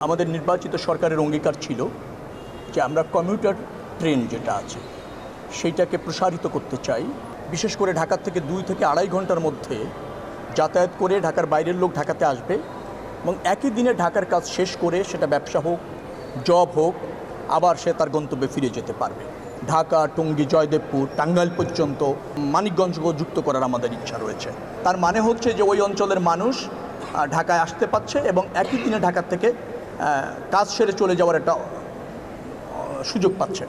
আমাদের নির্বাচিত সরকারের অঙ্গীকার ছিল যে আমরা কমিউটার ট্রেন যেটা আছে সেইটাকে প্রসারিত করতে চাই। বিশেষ করে ঢাকা থেকে 2 থেকে আড়াই ঘন্টার মধ্যে যাতায়াত করে ঢাকার বাইরের লোক ঢাকাতে আসবে এবং একই দিনে ঢাকার কাজ শেষ করে সেটা ব্যবসা হোক, জব হোক, আবার সে তার গন্তব্যে ফিরে যেতে পারবে। ঢাকা, টঙ্গী, জয়দেবপুর, টাঙ্গাইল পর্যন্ত মানিকগঞ্জকেও যুক্ত করার আমাদের ইচ্ছা রয়েছে। তার মানে হচ্ছে যে ওই অঞ্চলের মানুষ ঢাকায় আসতে পারছে এবং একই দিনে ঢাকা থেকে কাজ সেরে চলে যাওয়ার একটা সুযোগ পাচ্ছে।